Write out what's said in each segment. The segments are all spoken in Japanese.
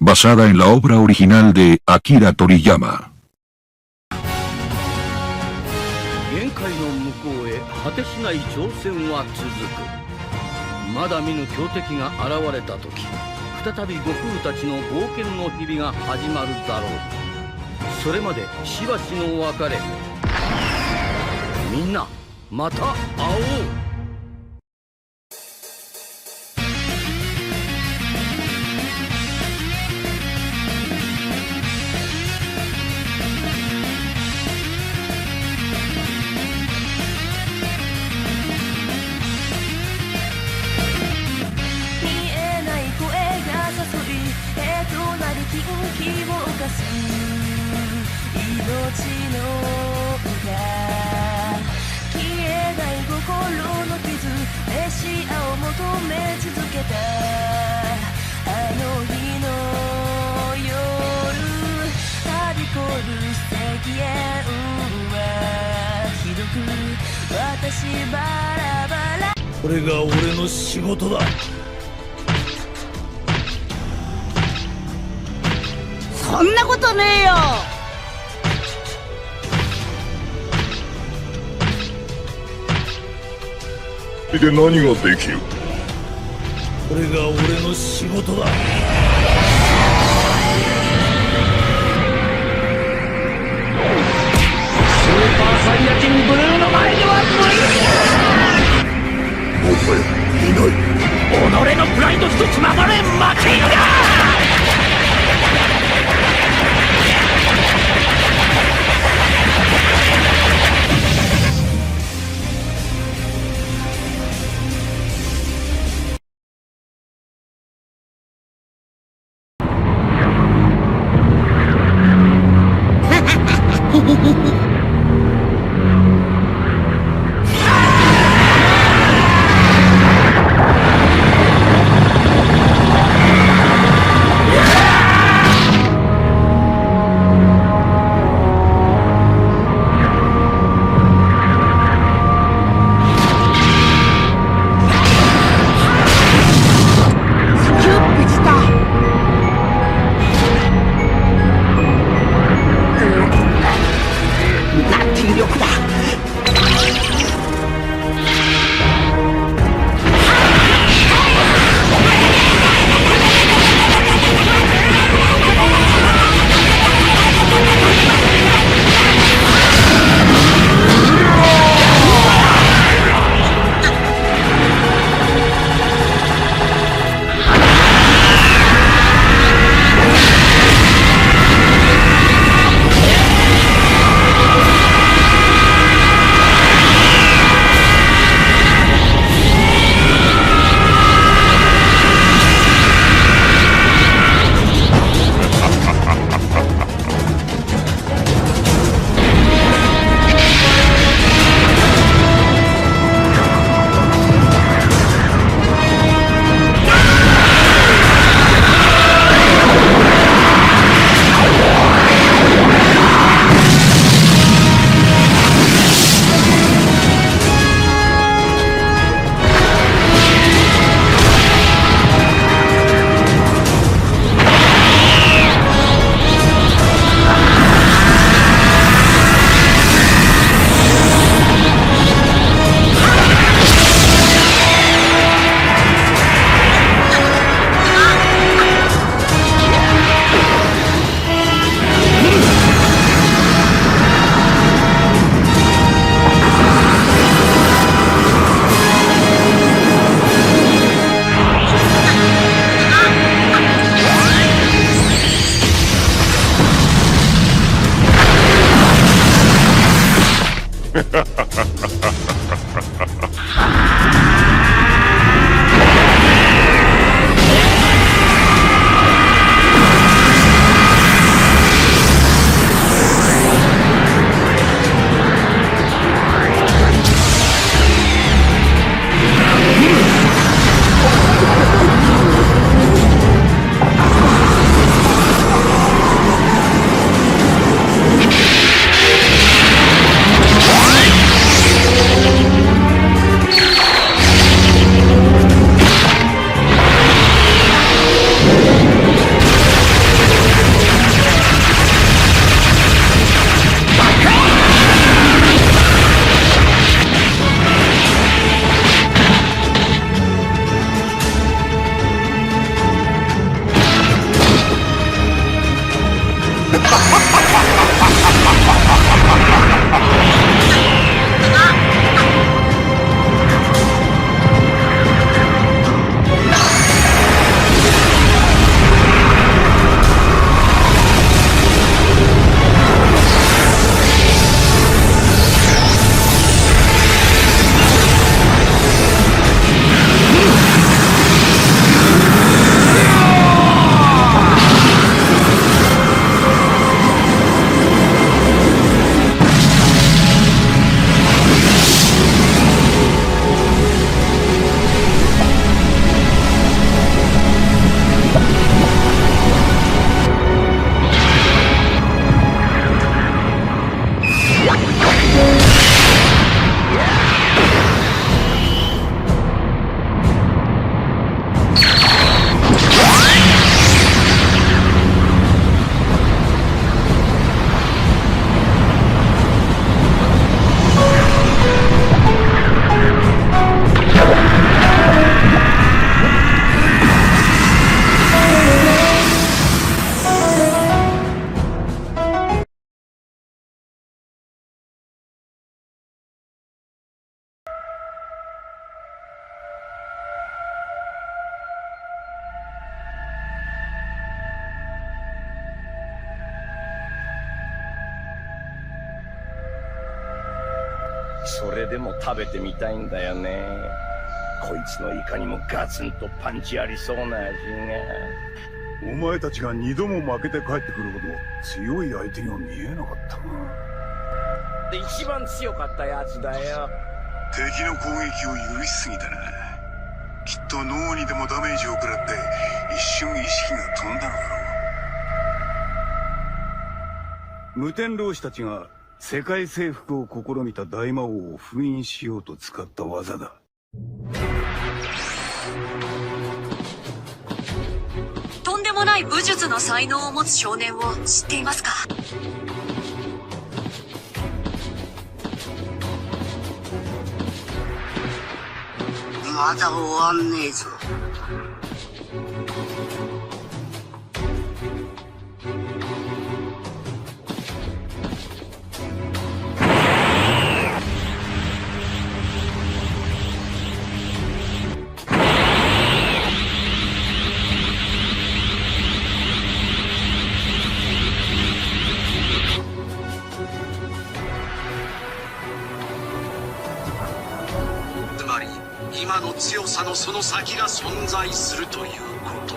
basada en la obra original de Akira Toriyama. 限界の向こうへ果てしない挑戦は続く。まだ見ぬ強敵が現れた時、再び悟空たちの冒険の日々が始まるだろう。それまでしばしの別れ。みんなまた会おう。気を犯す命の歌、消えない心の傷、メシアを求め続けたあの日の夜、はびこる赤煙はひどく私バラバラ。これが俺の仕事だ。そんなことねえよ。で何ができる？これが俺の仕事だ。スーパーサイヤ人ブルーの前では無理だ。もはやいない。己のプライド一つ守れ、負け犬だ。それでも食べてみたいんだよね。こいつのいかにもガツンとパンチありそうな味が。お前たちが2度も負けて帰ってくるほど強い相手には見えなかったが。一番強かったやつだよ。敵の攻撃を許しすぎたな。きっと脳にでもダメージを食らって一瞬意識が飛んだのだろう。無天老師たちが世界征服を試みた大魔王を封印しようと使った技だ。とんでもない武術の才能を持つ少年を知っていますか？まだ終わんねえぞ。つまり今の強さのその先が存在するということ。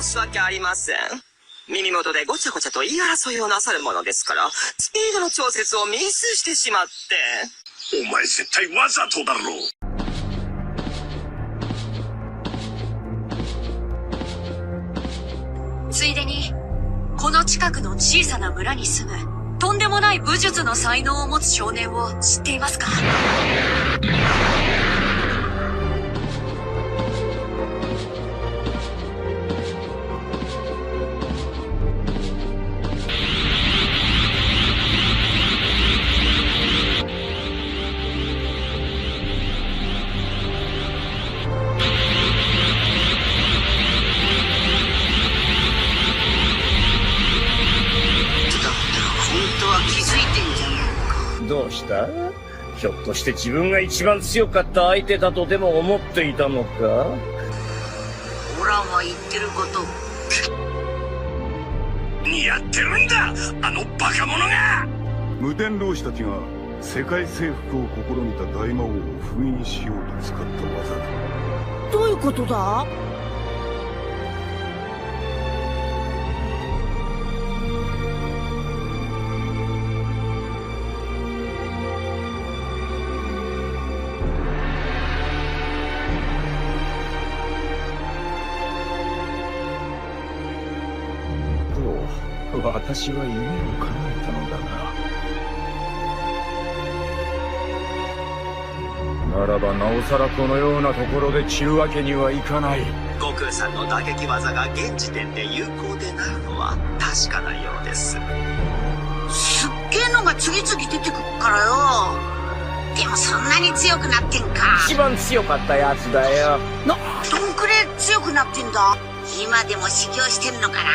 申し訳ありません。耳元でごちゃごちゃと言い争いをなさるものですから、スピードの調節をミスしてしまって。お前絶対わざとだろう。ついでにこの近くの小さな村に住むとんでもない武術の才能を持つ少年を知っていますか？どうした？ひょっとして自分が一番強かった相手だとでも思っていたのか？オラは言ってること。何やってるんだあのバカ者が。無天老師たちが世界征服を試みた大魔王を封印しようと使った技だ。どういうことだ？私は夢を叶えたのだが、ならばなおさらこのようなところで散るわけにはいかない。悟空さんの打撃技が現時点で有効でないのは確かなようです。すっげえのが次々出てくっからよ。でもそんなに強くなってんか。一番強かったやつだよ。どんくれ強くなってんだ。今でも修行してんのかな。